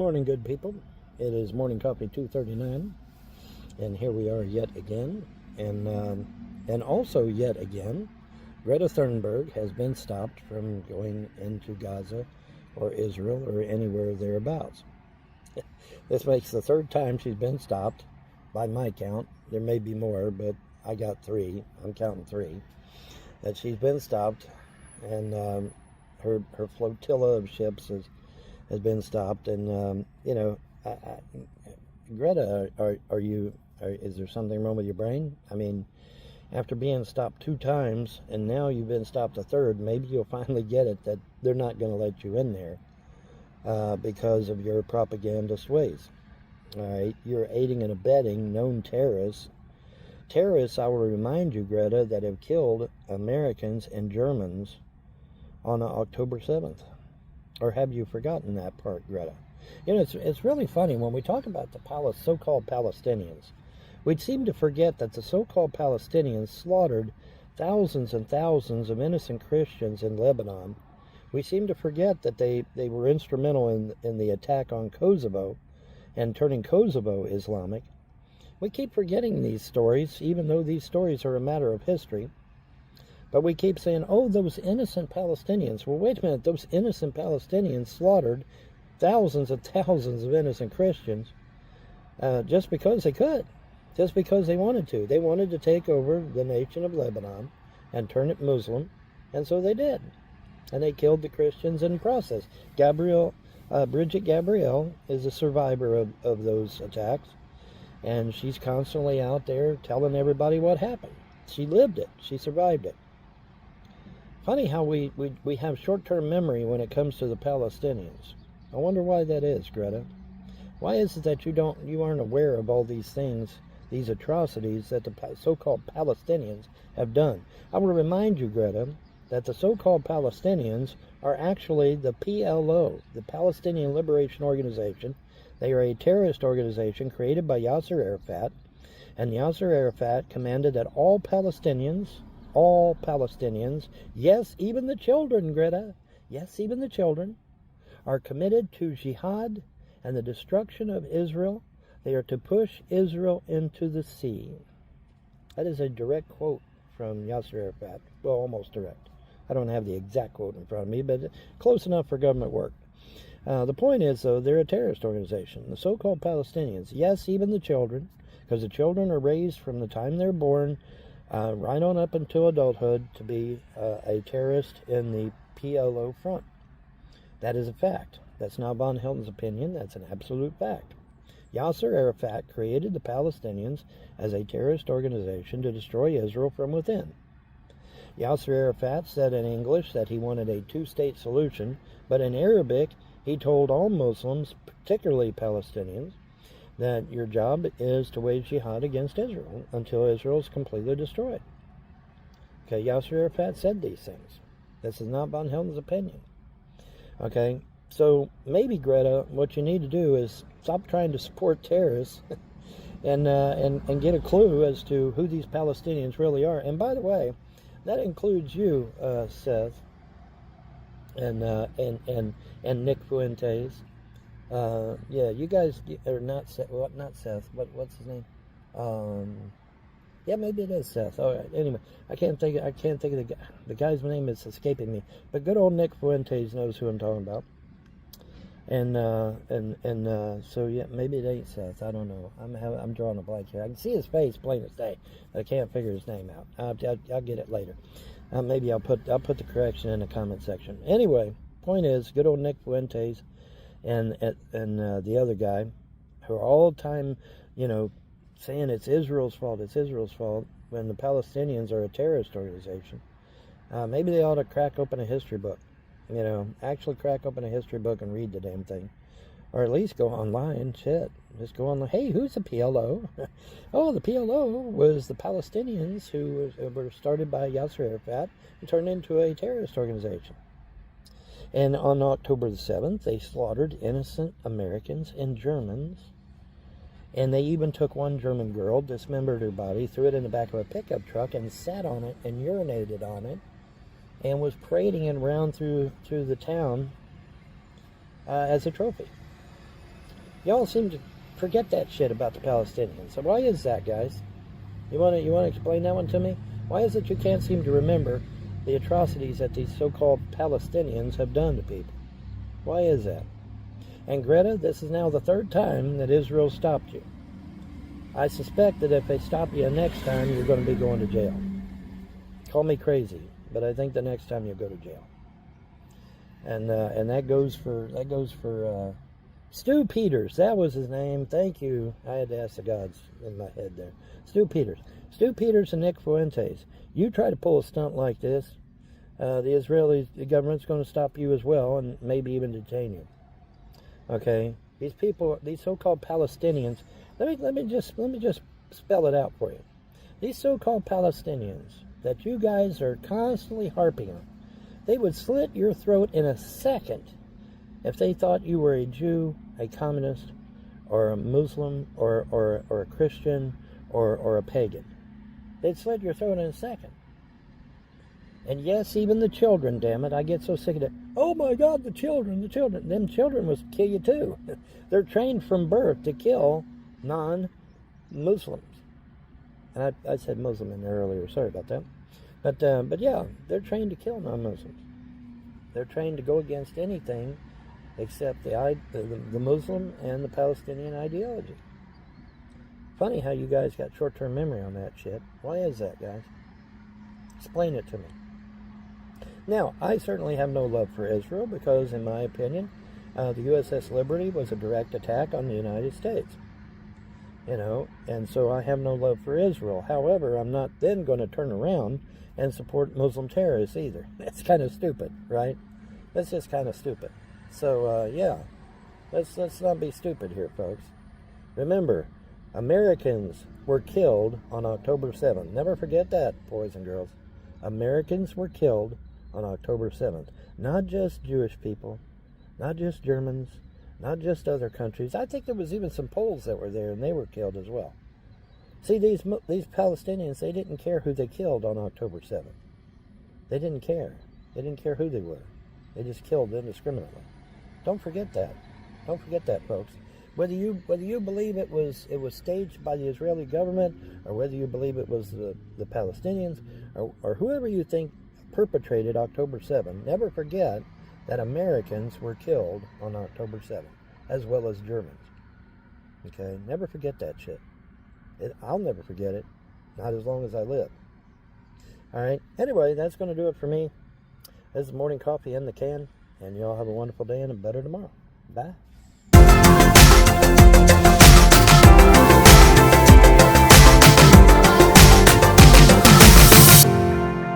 morning, good people. It is Morning Coffee 239, and here we are yet again. And also yet again, Greta Thunberg has been stopped from going into Gaza or Israel or anywhere thereabouts. This makes the third time she's been stopped, by my count. There may be more, but I got three. I'm counting three. That she's been stopped, and her flotilla of ships has been stopped. And Greta, is there something wrong with your brain? I mean, after being stopped 2 times and now you've been stopped a third, maybe you'll finally get it that they're not going to let you in there because of your propagandist ways. All right, you're aiding and abetting known terrorists. Terrorists, I will remind you, Greta, that have killed Americans and Germans on October 7th. Or have you forgotten that part, Greta? You know, it's really funny when we talk about the so-called Palestinians. We seem to forget that the so-called Palestinians slaughtered thousands and thousands of innocent Christians in Lebanon. We seem to forget that they were instrumental in the attack on Kosovo and turning Kosovo Islamic. We keep forgetting these stories, even though these stories are a matter of history. But we keep saying, oh, those innocent Palestinians. Well, wait a minute, those innocent Palestinians slaughtered thousands and thousands of innocent Christians just because they could. Just because they wanted to. They wanted to take over the nation of Lebanon and turn it Muslim, and so they did. And they killed the Christians in the process. Bridget Gabriel is a survivor of those attacks, and she's constantly out there telling everybody what happened. She lived it. She survived it. Funny how we have short-term memory when it comes to the Palestinians. I wonder why that is, Greta. Why is it that you aren't aware of all these things, these atrocities that the so-called Palestinians have done? I will remind you, Greta, that the so-called Palestinians are actually the PLO, the Palestinian Liberation Organization. They are a terrorist organization created by Yasser Arafat, and Yasser Arafat commanded that all Palestinians, yes, even the children, Greta, yes, even the children, are committed to jihad and the destruction of Israel. They are to push Israel into the sea. That is a direct quote from Yasser Arafat. Well, almost direct. I don't have the exact quote in front of me, but close enough for government work. The point is, though, they're a terrorist organization. The so-called Palestinians, yes, even the children, because the children are raised from the time they're born right on up until adulthood to be a terrorist in the PLO front. That is a fact. That's not von Helton's opinion. That's an absolute fact. Yasser Arafat created the Palestinians as a terrorist organization to destroy Israel from within. Yasser Arafat said in English that he wanted a 2-state solution, but in Arabic he told all Muslims, particularly Palestinians, that your job is to wage jihad against Israel until Israel is completely destroyed. Okay, Yasser Arafat said these things. This is not von Helton's opinion. Okay, so maybe, Greta, what you need to do is stop trying to support terrorists and get a clue as to who these Palestinians really are. And by the way, that includes you, Seth, and Nick Fuentes. Yeah, you guys are not Seth. Well, not Seth. What's his name? Yeah, maybe it is Seth. All right. Anyway, I can't think of the guy's name is escaping me. But good old Nick Fuentes knows who I'm talking about. And so yeah, maybe it ain't Seth. I don't know. I'm drawing a blank here. I can see his face plain as day, but I can't figure his name out. I'll get it later. Maybe I'll put the correction in the comment section. Anyway, point is, good old Nick Fuentes and the other guy, who are all the time, saying it's Israel's fault, when the Palestinians are a terrorist organization. Maybe they ought to crack open a history book. Actually crack open a history book and read the damn thing. Or at least go online. Shit. Just go online. Hey, who's the PLO? Oh, the PLO was the Palestinians who were started by Yasser Arafat and turned into a terrorist organization. And on October the 7th, they slaughtered innocent Americans and Germans. And they even took one German girl, dismembered her body, threw it in the back of a pickup truck, and sat on it and urinated on it, and was parading it around through the town as a trophy. Y'all seem to forget that shit about the Palestinians. So why is that, guys? You want to explain that one to me? Why is it you can't seem to remember the atrocities that these so-called Palestinians have done to people? Why is that? And Greta, this is now the third time that Israel stopped you. I suspect that if they stop you next time, you're going to be going to jail. Call me crazy, but I think the next time you'll go to jail. And that goes for Stu Peters. That was his name. Thank you. I had to ask the gods in my head there. Stu Peters. Stu Peters and Nick Fuentes. You try to pull a stunt like this, the government's going to stop you as well, and maybe even detain you. Okay, these people, these so-called Palestinians. Let me just spell it out for you. These so-called Palestinians that you guys are constantly harping on, they would slit your throat in a second if they thought you were a Jew, a communist, or a Muslim, or a Christian, or a pagan. They'd slit your throat in a second. And yes, even the children, damn it, I get so sick of it. Oh my God, the children. Them children will kill you too. They're trained from birth to kill non-Muslims. And I said Muslim in there earlier, sorry about that. But yeah, they're trained to kill non-Muslims. They're trained to go against anything except the Muslim and the Palestinian ideology. Funny how you guys got short-term memory on that shit. Why is that, guys? Explain it to me. Now, I certainly have no love for Israel because, in my opinion, the USS Liberty was a direct attack on the United States. You know, and so I have no love for Israel. However, I'm not then going to turn around and support Muslim terrorists either. That's kind of stupid, right? That's just kind of stupid. So, yeah, let's not be stupid here, folks. Remember, Americans were killed on October 7th. Never forget that, boys and girls. Americans were killed on October 7th. Not just Jewish people, not just Germans, not just other countries. I think there was even some Poles that were there, and they were killed as well. See, these Palestinians, they didn't care who they killed on October 7th. They didn't care. They didn't care who they were. They just killed indiscriminately. Don't forget that. Don't forget that, folks. Whether you believe it was staged by the Israeli government, or whether you believe it was the Palestinians, or whoever you think perpetrated October 7th, never forget that Americans were killed on October 7th, as well as Germans. Okay? Never forget that shit. I'll never forget it. Not as long as I live. Alright? Anyway, that's going to do it for me. This is morning coffee in the can. And y'all have a wonderful day and a better tomorrow. Bye.